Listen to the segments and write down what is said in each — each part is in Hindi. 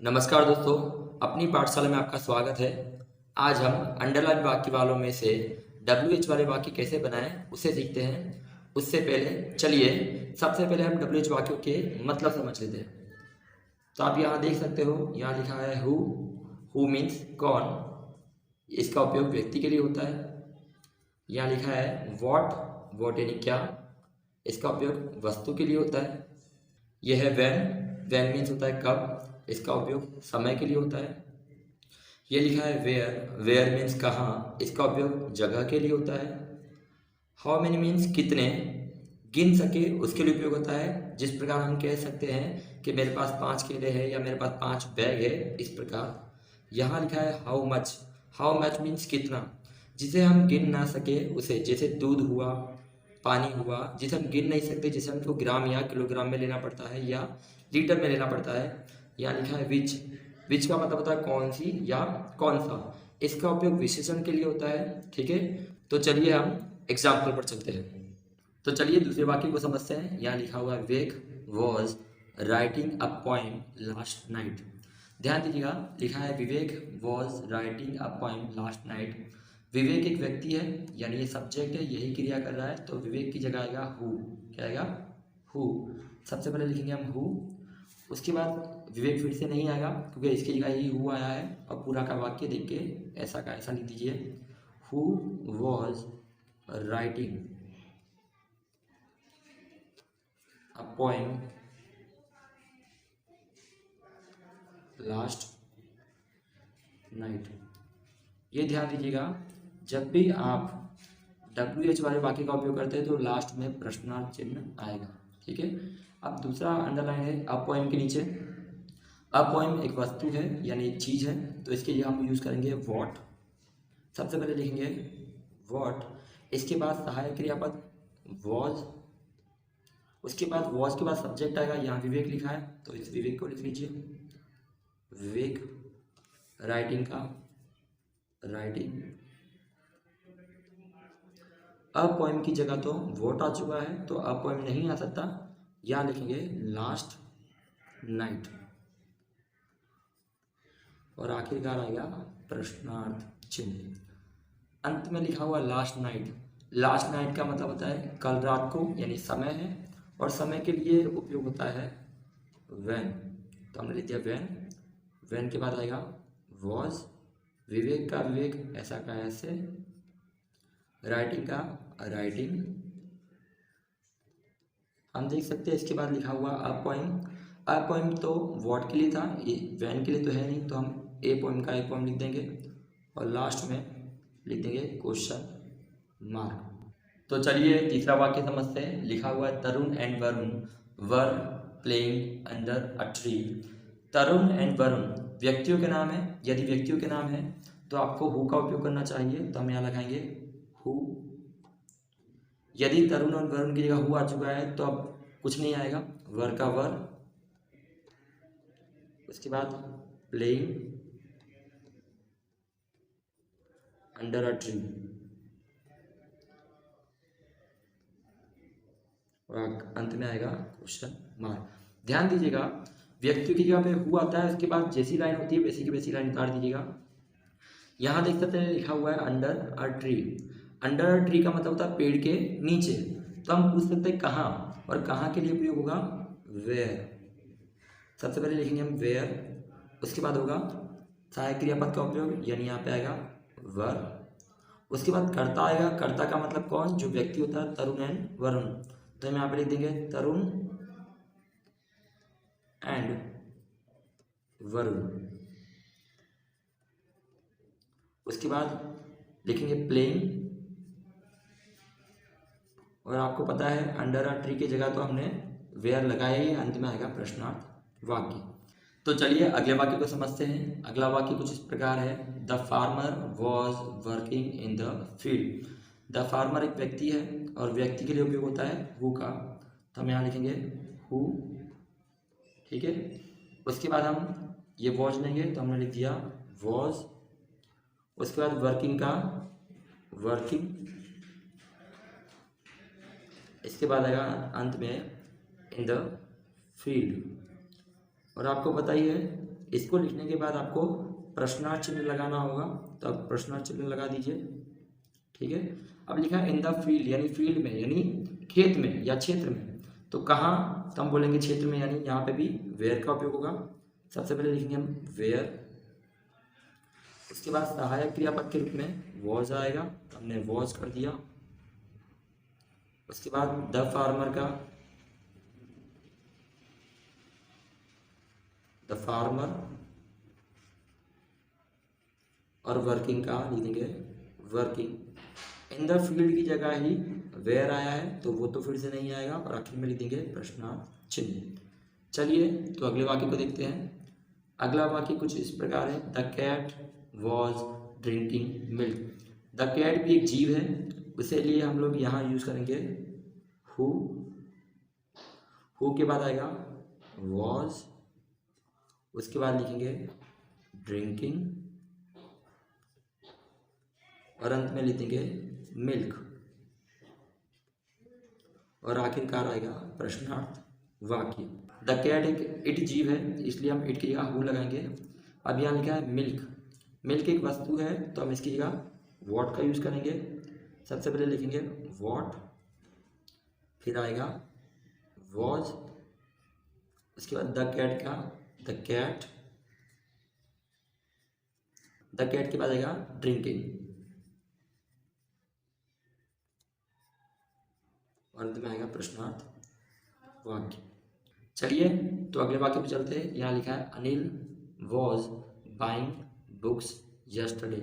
नमस्कार दोस्तों, अपनी पाठशाला में आपका स्वागत है। आज हम अंडरलाइन वाक्य वालों में से WH वाले वाक्य कैसे बनाएं उसे सीखते हैं। उससे पहले चलिए सबसे पहले हम WH वाक्यों के मतलब समझ लेते हैं। तो आप यहाँ देख सकते हो, यहाँ लिखा है हु मीन्स कौन। इसका उपयोग व्यक्ति के लिए होता है। यहाँ लिखा है वॉट यानी क्या। इसका उपयोग वस्तु के लिए होता है। यह है व्हेन मीन्स होता है कब। इसका उपयोग समय के लिए होता है। ये लिखा है वेयर मीन्स कहाँ। इसका उपयोग जगह के लिए होता है। हाउ मेनी मीन्स कितने, गिन सके उसके लिए उपयोग होता है। जिस प्रकार हम कह सकते हैं कि मेरे पास 5 केले हैं या मेरे पास 5 बैग है, इस प्रकार। यहाँ लिखा है हाउ मच मीन्स कितना, जिसे हम गिन ना सके उसे, जैसे दूध हुआ, पानी हुआ, जिसे हम गिन नहीं सकते, जिसे हमको ग्राम या किलोग्राम में लेना पड़ता है या लीटर में लेना पड़ता है। यहाँ लिखा है विच का मतलब होता है कौन सी या कौन सा। इसका उपयोग विशेषण के लिए होता है। ठीक है, तो चलिए हम एग्जाम्पल पर चलते हैं। तो चलिए दूसरे वाक्य को समझते हैं। यहाँ लिखा हुआ है Vivek was writing a poem last night. ध्यान दीजिएगा, लिखा है Vivek was writing a poem last night. Vivek एक व्यक्ति है, यानी ये सब्जेक्ट है, यही क्रिया कर रहा है, तो विवेक की जगह आएगा हु। क्या आएगा? हु। सबसे पहले लिखेंगे हम हु। उसके बाद विवेक फिर से नहीं आएगा क्योंकि इसकी जगह ही हु आया है। और पूरा का वाक्य देख के ऐसा का ऐसा लिख दीजिए, who was writing a poem last night. ये ध्यान दीजिएगा, जब भी आप WH वाले वाक्य का उपयोग करते हैं तो लास्ट में प्रश्नार्थ चिन्ह आएगा। ठीक है, अब दूसरा अंडरलाइन है अ पोएम के नीचे। अ पोएम एक वस्तु है, यानी एक चीज़ है, तो इसके लिए हम यूज़ करेंगे वॉट। सबसे पहले लिखेंगे वॉट। इसके बाद सहायक क्रियापद वॉज। उसके बाद वॉज के बाद सब्जेक्ट आएगा। यहाँ विवेक लिखा है तो इस विवेक को लिख लीजिए। विवेक राइटिंग का राइटिंग। अ पोएम की जगह तो वॉट आ चुका है तो अ पोएम नहीं आ सकता। यहाँ लिखेंगे लास्ट नाइट। और आखिरकार आएगा प्रश्नार्थ चिन्ह। अंत में लिखा हुआ लास्ट नाइट। लास्ट नाइट का मतलब होता है कल रात को, यानी समय है। और समय के लिए उपयोग होता है व्हेन, तो हमने लिख दिया व्हेन के बाद आएगा वॉज। विवेक का विवेक, ऐसा का ऐसे, राइटिंग का राइटिंग। हम देख सकते हैं इसके बाद लिखा हुआ अ पोएम। अ पोएम तो वॉट के लिए था, व्हेन के लिए तो है नहीं, तो हम ए पोएम का ए पोएम लिख देंगे और लास्ट में लिख देंगे क्वेश्चन मार्क। तो चलिए तीसरा वाक्य समझते हैं। लिखा हुआ है Tarun and Varun were playing under a tree. Tarun and Varun व्यक्तियों के नाम है। यदि व्यक्तियों के नाम है तो आपको हु का उपयोग करना चाहिए, तो हम यहाँ लगाएंगे हु। यदि तरुण और वरुण की जगह हु आ चुका है तो अब कुछ नहीं आएगा, वर का वर। उसके बाद प्लेइंग अंडर अ ट्री और अंत में आएगा क्वेश्चन मार्क। ध्यान दीजिएगा, व्यक्ति की जगह पे हु आता है, उसके बाद जैसी लाइन होती है वैसी की वैसी लाइन उतार दीजिएगा। यहाँ देख सकते हैं लिखा हुआ है under a tree. Under a tree का मतलब होता है पेड़ के नीचे। तो हम पूछ सकते हैं कहाँ, और कहाँ के लिए उपयोग होगा वेयर। सबसे पहले लिखेंगे हम वेयर। उसके बाद होगा सहायक क्रियापद का उपयोग, यानी यहाँ पे आएगा वर। उसके बाद कर्ता आएगा। कर्ता का मतलब कौन? जो व्यक्ति होता है, तरुण एंड वरुण। तो हम यहाँ पे लिख देंगे तरुण एंड वरुण। उसके बाद लिखेंगे प्लेइंग। और आपको पता है अंडर अ ट्री की जगह तो हमने वेयर लगाया ही, अंत में आएगा प्रश्नार्थ वाक्य। तो चलिए अगले वाक्य को समझते हैं। अगला वाक्य कुछ इस प्रकार है, the farmer was working in the field. The farmer एक व्यक्ति है और व्यक्ति के लिए उपयोग होता है हु का, तो हम यहाँ लिखेंगे हु। ठीक है, उसके बाद हम ये वॉज लेंगे तो हमने लिख दिया वॉज। उसके बाद वर्किंग का वर्किंग। इसके बाद आएगा अंत में इन द फील्ड। और आपको पता ही है इसको लिखने के बाद आपको प्रश्नार्थ चिन्ह लगाना होगा, तो आप प्रश्नार्थ चिन्ह लगा दीजिए। ठीक है, अब लिखा है इन द फील्ड, यानी फील्ड में यानी खेत में या क्षेत्र में, तो कहाँ, तो हम बोलेंगे क्षेत्र में, यानी यहाँ पे भी वेयर का उपयोग होगा। सबसे पहले लिखेंगे हम वेयर, उसके बाद सहायक क्रियापद के रूप में वॉज आएगा, तो हमने वॉज कर दिया। उसके बाद द फार्मर का, द फार्मर, और वर्किंग का लिख देंगे वर्किंग। इन द फील्ड की जगह ही वेयर आया है, तो वो तो फिर से नहीं आएगा, और आखिर में लिख देंगे प्रश्नार्थ चिन्ह। चलिए तो अगले वाक्य को देखते हैं। अगला वाक्य कुछ इस प्रकार है, the cat was drinking milk. The cat भी एक जीव है, उसे लिए हम लोग यहाँ यूज करेंगे हु के बाद आएगा वॉज, उसके बाद लिखेंगे ड्रिंकिंग, और अंत में लिख देंगे मिल्क, और आखिरकार आएगा प्रश्नार्थ वाक्य। द कैट एक इट जीव है, इसलिए हम इट की जगह हु लगाएंगे। अब यहाँ लिखा है मिल्क, मिल्क एक वस्तु है, तो हम इसकी जगह वॉट का यूज करेंगे। सबसे पहले लिखेंगे वॉट, फिर आएगा वॉज, उसके बाद द कैट का द कैट, द कैट के बाद आएगा ड्रिंकिंग, और अंत में आएगा प्रश्नार्थ वाक्य। चलिए तो अगले वाक्य पे चलते हैं। यहाँ लिखा है Anil was buying books yesterday.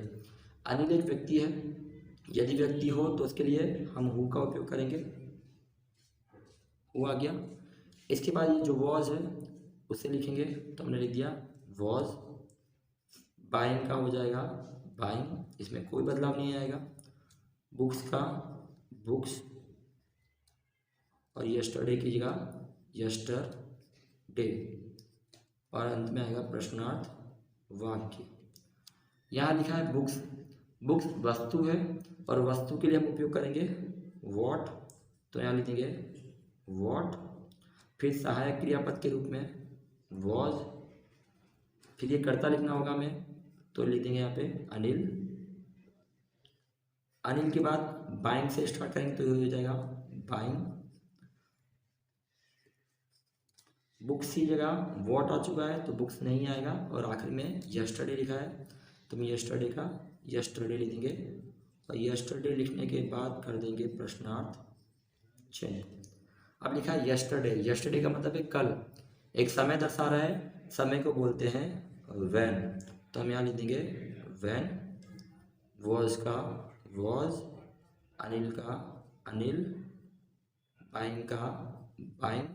Anil एक व्यक्ति है, यदि व्यक्ति हो तो उसके लिए हम हु का उपयोग करेंगे, हु आ गया। इसके बाद ये जो वॉज है उसे लिखेंगे, तो हमने लिख दिया वॉज। बाइंग का हो जाएगा बाइंग, इसमें कोई बदलाव नहीं आएगा। बुक्स का बुक्स, और यस्टरडे की जगह यस्टरडे, और अंत में आएगा प्रश्नार्थ वाक्य। यहाँ लिखा है बुक्स, बुक्स वस्तु है, और वस्तु के लिए हम उपयोग करेंगे वॉट, तो यहाँ लिखेंगे वॉट, फिर सहायक क्रियापद के रूप में वॉज, फिर ये कर्ता लिखना होगा हमें, तो लिख देंगे यहाँ पे अनिल। अनिल के बाद बाइंग से स्टार्ट करेंगे, तो ये हो जाएगा बाइंग। बुक्स की जगह वॉट आ चुका है, तो बुक्स नहीं आएगा, और आखिर में यस्टरडे लिखा है, तो हम यस्टरडे का यस्टरडे लिख देंगे, और यस्टरडे लिखने के बाद कर देंगे प्रश्नार्थ चिन्ह। अब लिखा है यस्टरडे, यस्टरडे का मतलब है कल, एक समय दर्शा रहा है, समय को बोलते हैं व्हेन, तो हम यहाँ लिख देंगे व्हेन। वॉज का वॉज, अनिल का अनिल, बाइंग का बाइंग।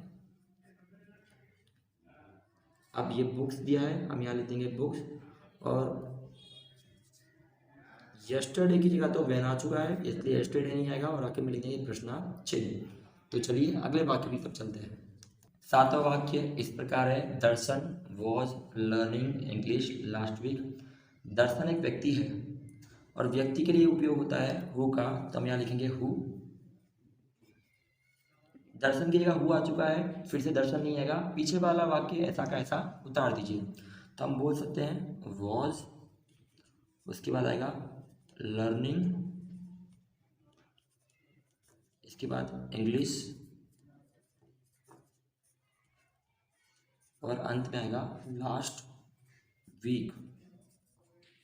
अब ये बुक्स दिया है, हम यहाँ लिख देंगे बुक्स, और यस्टरडे की जगह तो व्हेन आ चुका है, इसलिए यस्टरडे नहीं आएगा, और आखिर में लिख देंगे प्रश्नार्थ चिन्ह। तो चलिए अगले वाक्य की तरफ चलते हैं। सातवां वाक्य इस प्रकार है, Darshan was learning English last week. Darshan एक व्यक्ति है, और व्यक्ति के लिए उपयोग होता है हु का, तो हम यहाँ लिखेंगे हु। दर्शन की जगह हु आ चुका है, फिर से दर्शन नहीं आएगा, पीछे वाला वाक्य ऐसा का ऐसा उतार दीजिए, तो हम बोल सकते हैं वॉज, उसके बाद आएगा लर्निंग, इसके बाद इंग्लिश, और अंत में आएगा लास्ट वीक,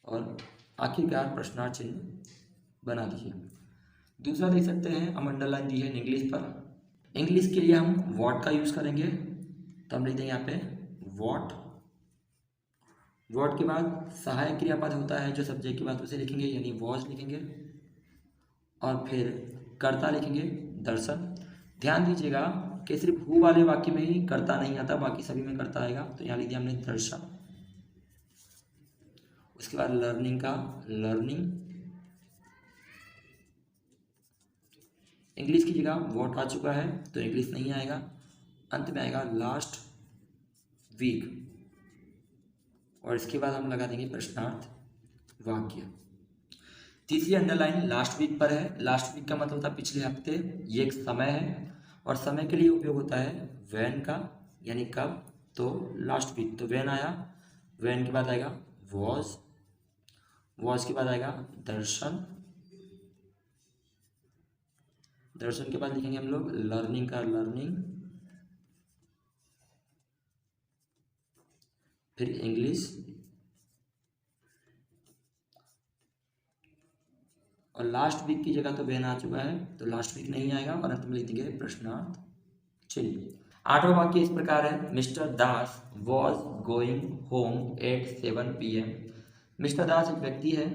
और आखिरकार प्रश्नार्थ चिन्ह बना दीजिए। दूसरा देख सकते हैं, हम अंडरलाइन दी है इंग्लिश पर। इंग्लिश के लिए हम वॉट का यूज करेंगे, तो हम लिख देंगे यहाँ पे वॉट। वॉट के बाद सहायक क्रियापद होता है जो सब्जेक्ट के बाद उसे लिखेंगे, यानी वॉज लिखेंगे, और फिर कर्ता लिखेंगे दर्शन। ध्यान दीजिएगा कि सिर्फ हु वाले वाक्य में ही कर्ता नहीं आता, बाकी सभी में कर्ता आएगा, तो यहाँ लिख दिया हमने दर्शन। उसके बाद लर्निंग का लर्निंग, इंग्लिश की जगह वॉट आ चुका है, तो इंग्लिश नहीं आएगा, अंत में आएगा लास्ट वीक, और इसके बाद हम लगा देंगे प्रश्नार्थ वाक्य। तीसरी अंडरलाइन लास्ट वीक पर है। लास्ट वीक का मतलब होता है पिछले हफ्ते, ये एक समय है, और समय के लिए उपयोग होता है व्हेन का, यानी कब, तो लास्ट वीक, तो व्हेन आया, वैन के बाद आएगा वॉज, वॉज के बाद आएगा दर्शन, दर्शन के बाद लिखेंगे हम लोग लर्निंग का लर्निंग, फिर इंग्लिश, और लास्ट वीक की जगह तो वैन आ चुका है तो लास्ट वीक नहीं आएगा, और अंत में लिख देंगे प्रश्नार्थ। चलिए 8वां वाक्य इस प्रकार है, mister Das was going home at 7 PM। Mister Das एक व्यक्ति है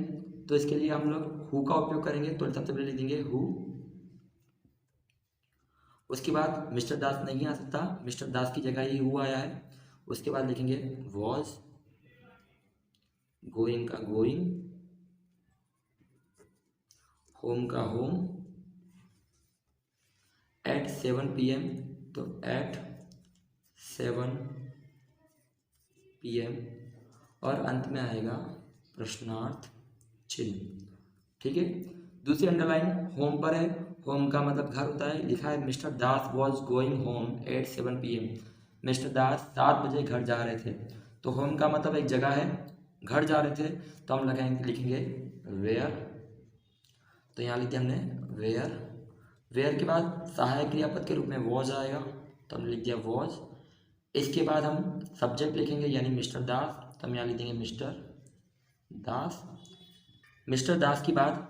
तो इसके लिए हम लोग हु का उपयोग करेंगे, तो सबसे पहले लिख देंगे हु। उसके बाद मिस्टर दास नहीं आ सकता, मिस्टर दास की जगह ही हु आया है। उसके बाद लिखेंगे वॉज, गोइंग का गोइंग, होम का होम, एट 7 PM तो एट 7 PM, और अंत में आएगा प्रश्नार्थ चिन्ह। ठीक है, दूसरी अंडरलाइन होम पर है, होम का मतलब घर होता है। लिखा है mister Das was going home at 7 PM। Mister Das 7 बजे घर जा रहे थे, तो होम का मतलब एक जगह है, घर जा रहे थे तो हम लिखेंगे वेयर, तो यहाँ लिख दिया हमने वेयर। वेयर के बाद सहायक क्रियापद के रूप में वॉज आएगा तो हमने लिख दिया वॉज। इसके बाद हम सब्जेक्ट लिखेंगे यानी मिस्टर दास, तो हम यहाँ लिख देंगे मिस्टर दास। मिस्टर दास के बाद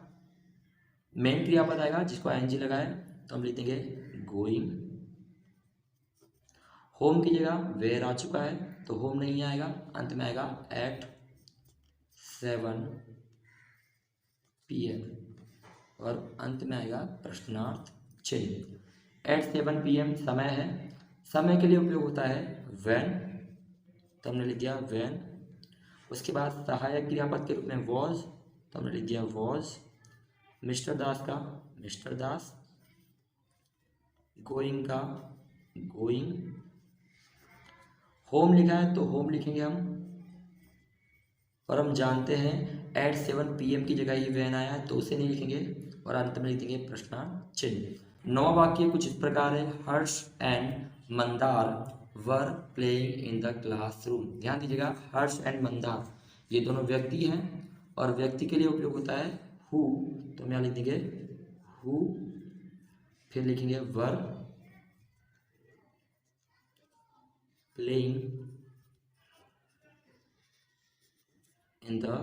मेन क्रियापद आएगा जिसको ING लगा है तो हम लिख देंगे गोइंग। होम की जगह वेयर आ चुका है तो होम नहीं आएगा, अंत में आएगा एट 7 PM, और अंत में आएगा प्रश्नार्थ चिन्ह। एट 7 PM समय है, समय के लिए उपयोग होता है व्हेन, तो हमने लिख दिया व्हेन। उसके बाद सहायक क्रियापद के रूप में वॉज, तो हमने लिख दिया वॉज। मिस्टर दास का मिस्टर दास, गोइंग का गोइंग, होम लिखा है तो होम लिखेंगे हम, और हम जानते हैं एट 7 PM की जगह ही वैन आया है तो उसे नहीं लिखेंगे, और अंत में लिख देंगे प्रश्नार्थ चिन्ह। 9वां वाक्य कुछ इस प्रकार है, Harsh and Mandar were playing in the classroom. ध्यान दीजिएगा हर्ष एंड मंदार ये दोनों व्यक्ति हैं, और व्यक्ति के लिए उपयोग होता है हु, तो हम यहाँ लिख देंगे हु, फिर लिखेंगे वर प्लेइंग इन द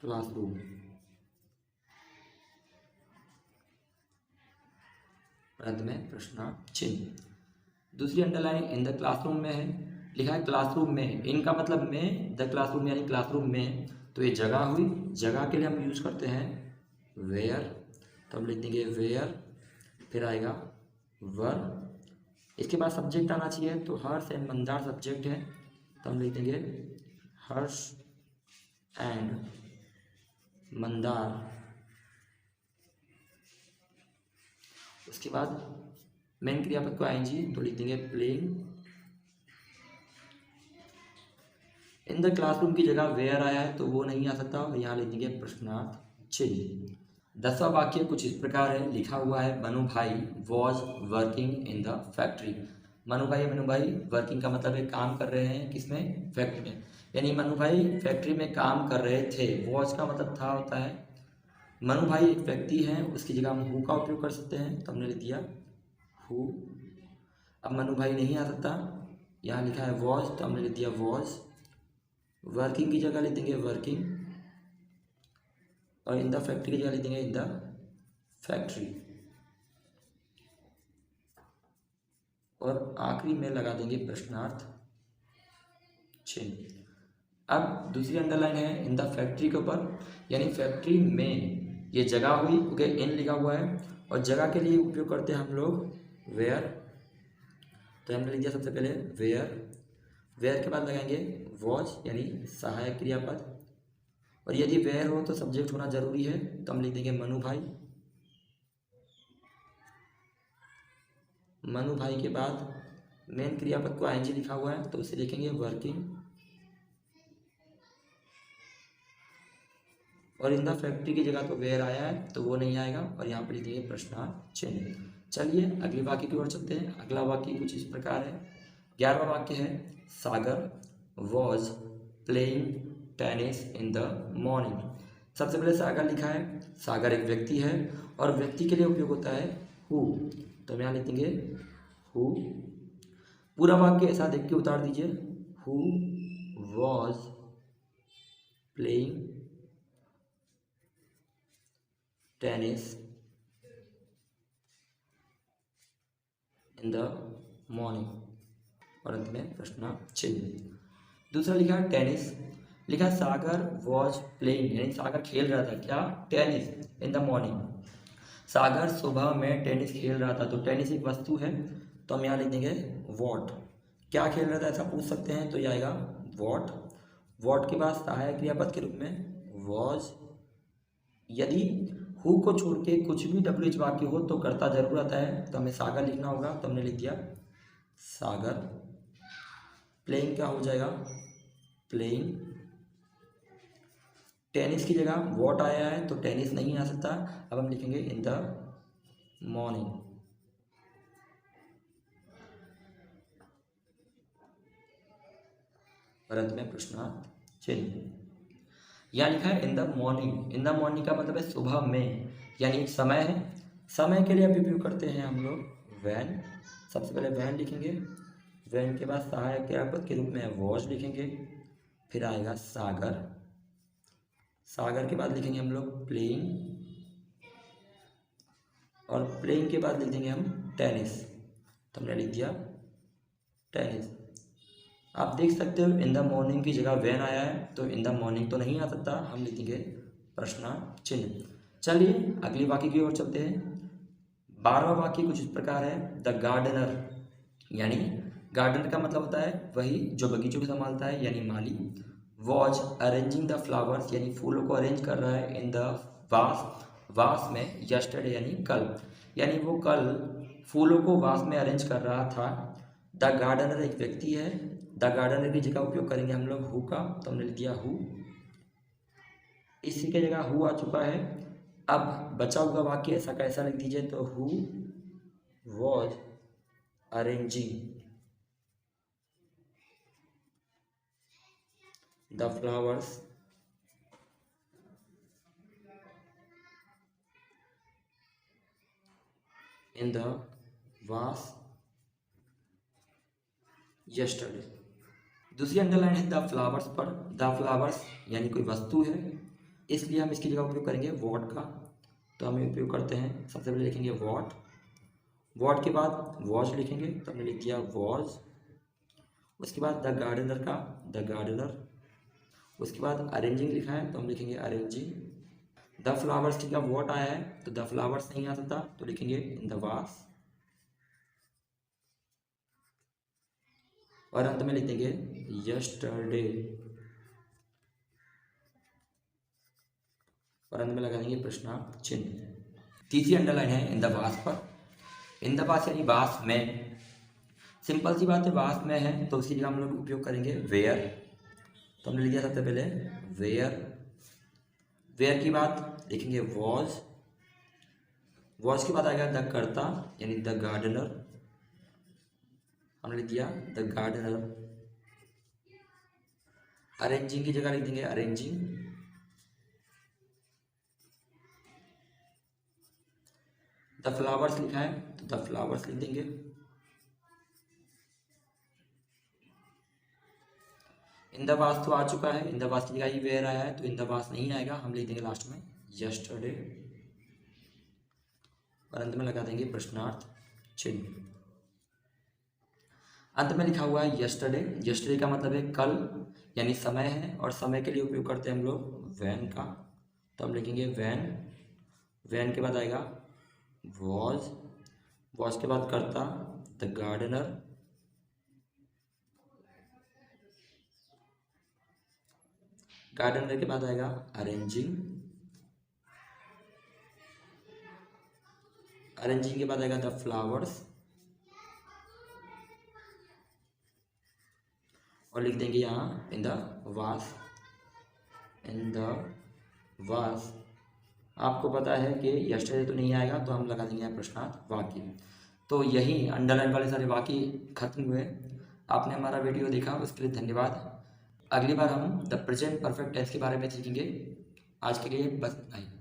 क्लासरूम, अंत में प्रश्नार्थ चिन्ह। दूसरी अंडरलाइन इन द क्लासरूम में है, लिखा है क्लासरूम में, इनका मतलब में, द क्लासरूम यानी क्लासरूम में, तो ये जगह हुई, जगह के लिए हम यूज करते हैं वेयर, तो हम लिख देंगे वेयर, फिर आएगा वर। इसके बाद सब्जेक्ट आना चाहिए, तो हर्ष एंड मंदार सब्जेक्ट है तो हम लिख देंगे हर्ष एंड मंदार। उसके बाद मेन क्रियापद को ING तो लिख देंगे प्लेइंग। इन द क्लासरूम की जगह वेयर आया है तो वो नहीं आ सकता, और यहाँ लिख देंगे प्रश्नार्थ चिन्ह। 10वां वाक्य कुछ इस प्रकार है, लिखा हुआ है मनु भाई was working in the factory. Manu भाई वर्किंग का मतलब है काम कर रहे हैं, किसमें, फैक्ट्री में, यानी मनु भाई फैक्ट्री में काम कर रहे थे। वॉज का मतलब था होता है, मनु भाई एक व्यक्ति हैं उसकी जगह हम हु का उपयोग कर सकते हैं, तो हमने लिख दिया हु। अब मनु भाई नहीं आ सकता, यहाँ लिखा है वॉज तो हमने लिख दिया वॉज। वर्किंग की जगह लिख देंगे वर्किंग, और इन द फैक्ट्री की जगह लिख देंगे इन द फैक्ट्री, और आखिरी में लगा देंगे प्रश्नार्थ चिन्ह। अब दूसरी अंडरलाइन है इन द फैक्ट्री के ऊपर, यानी फैक्ट्री में ये जगह हुई क्योंकि इन लिखा हुआ है, और जगह के लिए उपयोग करते हैं हम लोग वेयर, तो हमने लिख दिया सबसे पहले वेयर। वेयर के बाद लगाएंगे वॉज यानी सहायक क्रियापद, और यदि वेयर हो तो सब्जेक्ट होना जरूरी है, तो हम लिख देंगे मनु भाई। मनु भाई के बाद मेन क्रियापद को ING लिखा हुआ है तो उसे लिखेंगे वर्किंग, और इन द फैक्ट्री की जगह तो वेयर आया है तो वो नहीं आएगा, और यहाँ पर लिख देंगे प्रश्नार्थ चिन्ह। चलिए अगले वाक्य की ओर चलते हैं। अगला वाक्य कुछ इस प्रकार है, 11वां वाक्य है, Sagar was playing tennis in the morning. सबसे पहले सागर लिखा है, सागर एक व्यक्ति है और व्यक्ति के लिए उपयोग होता है हु, तो हम यहाँ लिख देंगे हु। पूरा वाक्य ऐसा देख के उतार दीजिए, who was playing tennis in the morning, और अंत में प्रश्न चिन्ह। दूसरा लिखा टेनिस, लिखा सागर वॉज प्लेइंग, यानी सागर खेल रहा था क्या, टेनिस इन द मॉर्निंग। सागर सुबह में टेनिस खेल रहा था, तो टेनिस एक वस्तु है, तो हम यहाँ लिख देंगे वॉट। क्या खेल रहा था ऐसा पूछ सकते हैं, तो ये आएगा वॉट। वॉट के बाद सहायक क्रियापद के रूप में वॉज। यदि हु को छोड़ के कुछ भी WH वाक्य हो तो कर्ता जरूर आता है, तो हमें सागर लिखना होगा, तो हमने लिख दिया सागर। प्लेइंग क्या हो जाएगा, प्लेइंग। टेनिस की जगह वॉट आया है तो टेनिस नहीं आ सकता, अब हम लिखेंगे इन द मॉर्निंग। और अंत में प्रश्नार्थ चिन्ह। यहाँ लिखा है इन the morning. In the morning का मतलब है सुबह में, यानी एक समय है। समय के लिए अब उपयोग करते हैं हम लोग वैन। सबसे पहले वैन लिखेंगे, वैन के बाद सहायक क्रियापद के रूप में वॉज लिखेंगे, फिर आएगा सागर। सागर के बाद लिखेंगे हम लोग प्लेइंग, और प्लेइंग के बाद लिख देंगे हम टेनिस, तो हमने लिख दिया टेनिस। आप देख सकते हो इन द मॉर्निंग की जगह वैन आया है, तो इन द मॉर्निंग तो नहीं आ सकता, हम लिख देंगे प्रश्न चिन्ह। चलिए अगली वाक्य की ओर चलते हैं। 12वां वाक्य कुछ इस प्रकार है, द गार्डनर, यानी गार्डनर का मतलब होता है वही जो बगीचों को संभालता है, यानी माली। वॉज अरेंजिंग द फ्लावर्स, यानी फूलों को अरेंज कर रहा है, इन द वास, वास में यस्टरडे यानी कल, यानी वो कल फूलों को वास में अरेंज कर रहा था। द गार्डनर एक व्यक्ति है, द गार्डनर की जगह उपयोग करेंगे हम लोग हु का, तो हमने लिख दिया हु। इसी की जगह हु आ चुका है। अब बचा हुआ वाक्य ऐसा कैसा लिख दीजिए, तो who was arranging the flowers in the वास यस्टरडे। दूसरी अंडरलाइन है द फ्लावर्स पर। द फ्लावर्स यानी कोई वस्तु है, इसलिए हम इसकी जगह उपयोग करेंगे वॉट का, तो हम उपयोग करते हैं। सबसे पहले लिखेंगे वॉट, वॉट के बाद वॉज लिखेंगे, तो हमने लिख दिया वॉज। उसके बाद द गार्डनर का द गार्डनर, उसके बाद अरेंजिंग लिखा है तो हम लिखेंगे अरेंजिंग। द फ्लावर्स की जगह वॉट आया है तो द फ्लावर्स नहीं आ सकता, तो लिखेंगे इन द वास, और अंत में लिख देंगे यस्टरडे, और अंत में लगा देंगे प्रश्न चिन्ह। तीसरी अंडरलाइन है इन द वास पर। इन द वास यानी वास में। सिंपल सी बात है, वास में है तो उसकी जगह हम लोग उपयोग करेंगे वेयर, तो हमने लिख दिया सबसे पहले वेयर। वेयर की बात लिखेंगे वॉज, वॉज के बाद आएगा द कर्ता यानी द गार्डनर, हमने लिख दिया द गार्डनर। अरेंजिंग की जगह लिख देंगे अरेंजिंग। द फ्लावर्स लिखा है तो द फ्लावर्स लिख देंगे। इन द वास तो आ चुका है, इन द वास की जगह ही वेयर आया है, तो इन द वास नहीं आएगा, हम लिख देंगे लास्ट में यस्टरडे, और अंत में लगा देंगे प्रश्नार्थ चिन्ह। अंत में लिखा हुआ है यस्टरडे। यस्टरडे का मतलब है कल, यानी समय है, और समय के लिए उपयोग करते हैं हम लोग वैन का, तो हम लिखेंगे वैन। वैन के बाद आएगा वॉज, वॉज के बाद कर्ता द गार्डनर, गार्डनर के बाद आएगा अरेंजिंग, अरेंजिंग के बाद आएगा द फ्लावर्स, और लिख देंगे यहाँ इन द वास, इन द वास। आपको पता है कि यस्टरडे तो नहीं आएगा, तो हम लगा देंगे यहाँ प्रश्नार्थ वाक्य। तो यही अंडरलाइन वाले सारे वाक्य खत्म हुए। आपने हमारा वीडियो देखा उसके लिए धन्यवाद। अगली बार हम द प्रेजेंट परफेक्ट टेंस के बारे में सीखेंगे। आज के लिए बस इतना ही।